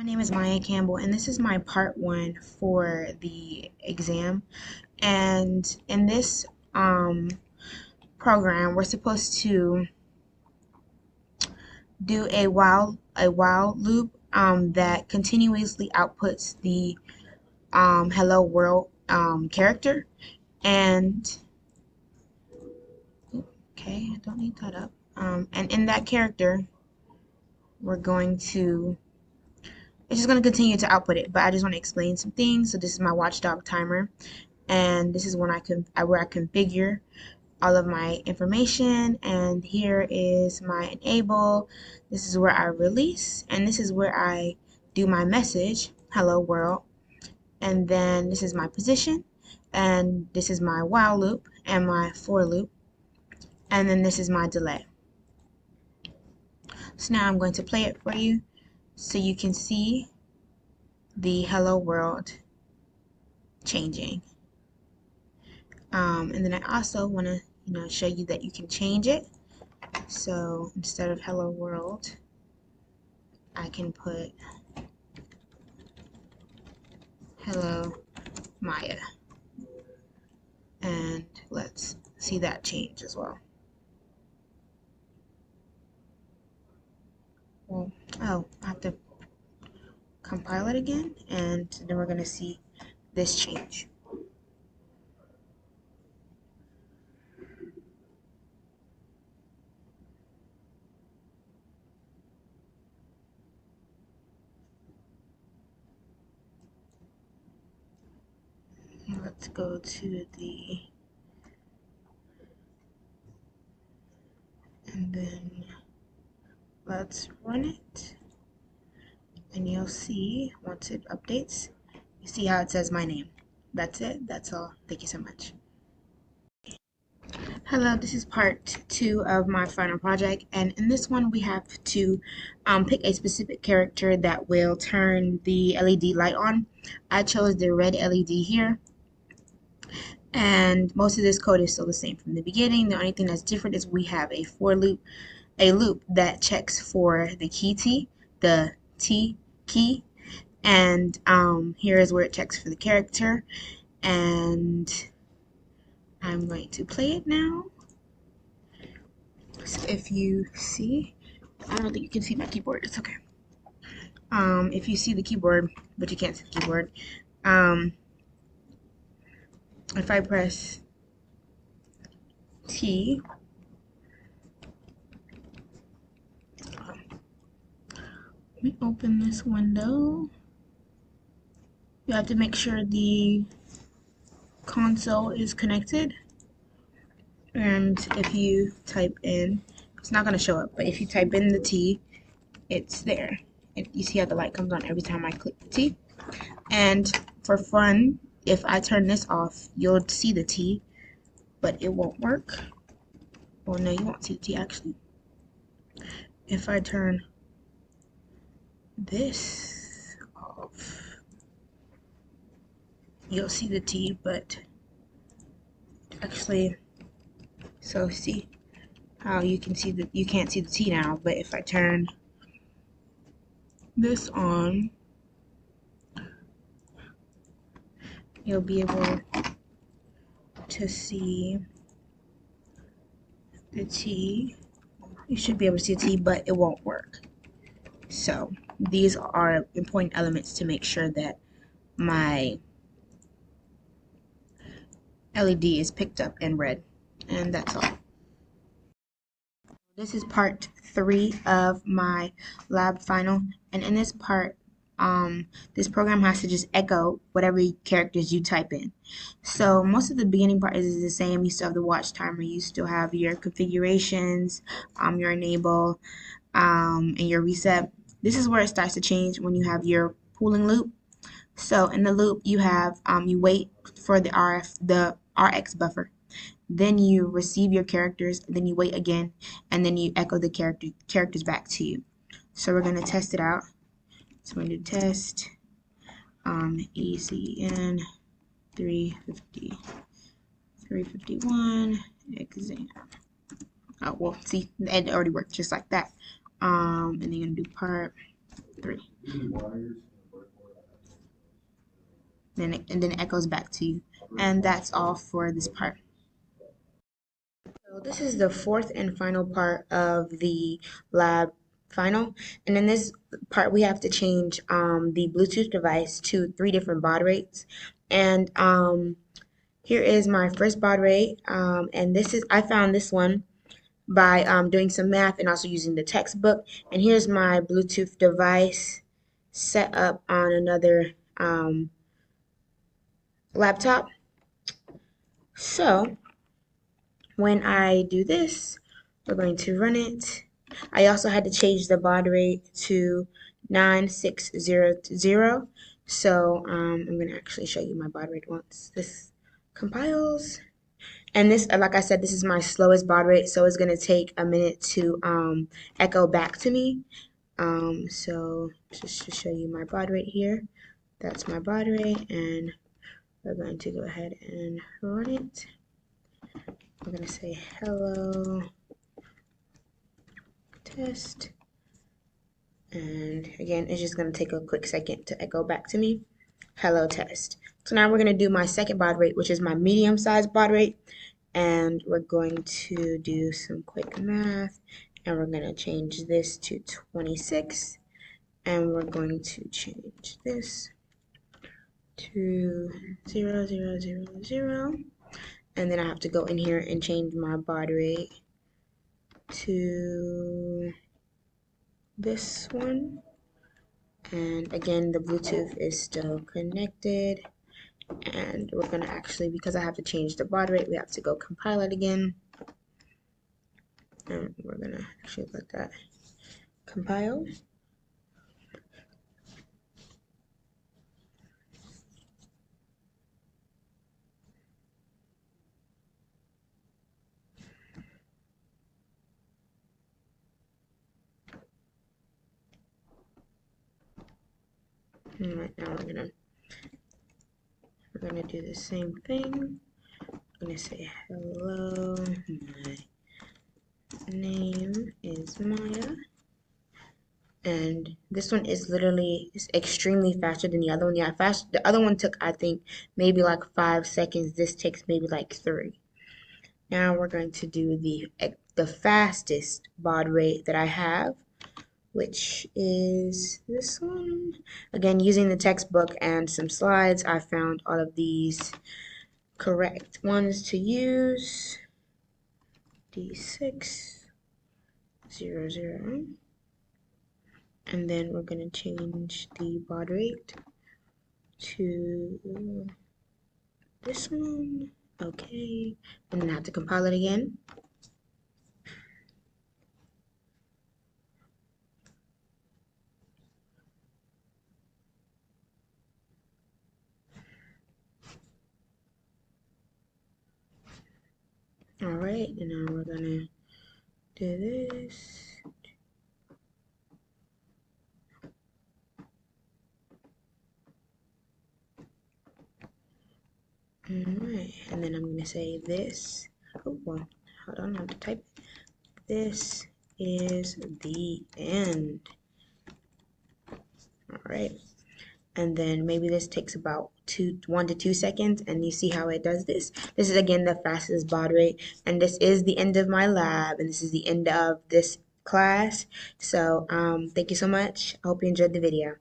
My name is Maya Campbell, and this is my part one for the exam. And in this program, we're supposed to do a while loop that continuously outputs the hello world character. And okay, I don't need that up. And in that character, we're going to it's just going to continue to output it, but I just want to explain some things. So this is my watchdog timer, and this is when where I configure all of my information, and here is my enable. This is where I release, and this is where I do my message, hello world, and then this is my position, and this is my while loop and my for loop, and then this is my delay. So now I'm going to play it for you so you can see the hello world changing. And then I also want to show you that you can change it. So instead of hello world, I can put hello Maya, and let's see that change as well. Well, oh, I have to compile it again, and then we're going to see this change. Let's go to and then let's run it, and you'll see once it updates, you see how it says my name. That's it. That's all. Thank you so much. Hello, this is part two of my final project, and in this one we have to pick a specific character that will turn the LED light on. I chose the red LED here, and most of this code is still the same from the beginning. The only thing that's different is we have a for loop, a loop that checks for the key T, the T key, and here is where it checks for the character, and I'm going to play it now. So if you see, I don't think you can see my keyboard, it's okay. If you see the keyboard, but you can't see the keyboard, if I press T, let me open this window. You have to make sure the console is connected, and if you type in, it's not going to show up, but if you type in the T, it's there. You see how the light comes on every time I click the T. And for fun, if I turn this off, you'll see the T, but it won't work. Well, no, you won't see the T actually. If I turn this off, you'll see the T, but actually, so see how you can't see the T now, but if I turn this on, you'll be able to see the T. You should be able to see the T, but it won't work. So these are important elements to make sure that my LED is picked up and read, and that's all. This is part 3 of my lab final, and in this part, this program has to just echo whatever characters you type in. So most of the beginning part is the same. You still have the watch timer, you still have your configurations, your enable, and your reset. This is where it starts to change when you have your pooling loop. So in the loop, you have you wait for the RX buffer. Then you receive your characters, then you wait again, and then you echo the characters back to you. So we're going to test it out. So we're going to test Ecen 351 exam. Oh, well, see, it already worked just like that. And then you're going to do part 3. And then it echoes back to you. And that's all for this part. So this is the fourth and final part of the lab final. And in this part, we have to change the Bluetooth device to 3 different baud rates. And here is my first baud rate. And this is, I found this one by doing some math and also using the textbook. And here's my Bluetooth device set up on another laptop. So when I do this, we're going to run it. I also had to change the baud rate to 9600. So I'm going to actually show you my baud rate once this compiles. And this, like I said, this is my slowest baud rate, so it's going to take a minute to echo back to me. So just to show you my baud rate here, that's my baud rate, and we're going to go ahead and run it. We're going to say hello test, and again, it's just going to take a quick second to echo back to me. Hello test. So now we're going to do my second baud rate, which is my medium sized baud rate, and we're going to do some quick math, and we're going to change this to 26, and we're going to change this to 0000, and then I have to go in here and change my baud rate to this one. And again, the Bluetooth is still connected, and we're going to actually, because I have to change the baud rate, we have to go compile it again, and we're going to actually let that compile. And right now we're gonna do the same thing. I'm gonna say hello, my name is Maya, and this one is literally extremely faster than the other one. Yeah, the other one took, I think, maybe like 5 seconds. This takes maybe like 3. Now we're going to do the fastest baud rate that I have, which is this one. Again, using the textbook and some slides, I found all of these correct ones to use. D600, and then we're going to change the baud rate to this one. Okay, and then I have to compile it again. All right, and now we're gonna do this. All right, and then I'm gonna say this. Oh, well, hold on, I have to type it. This is the end. All right, and then maybe this takes about 1 to 2 seconds, and you see how it does this. This is again the fastest baud rate, and this is the end of my lab, and this is the end of this class. So thank you so much. I hope you enjoyed the video.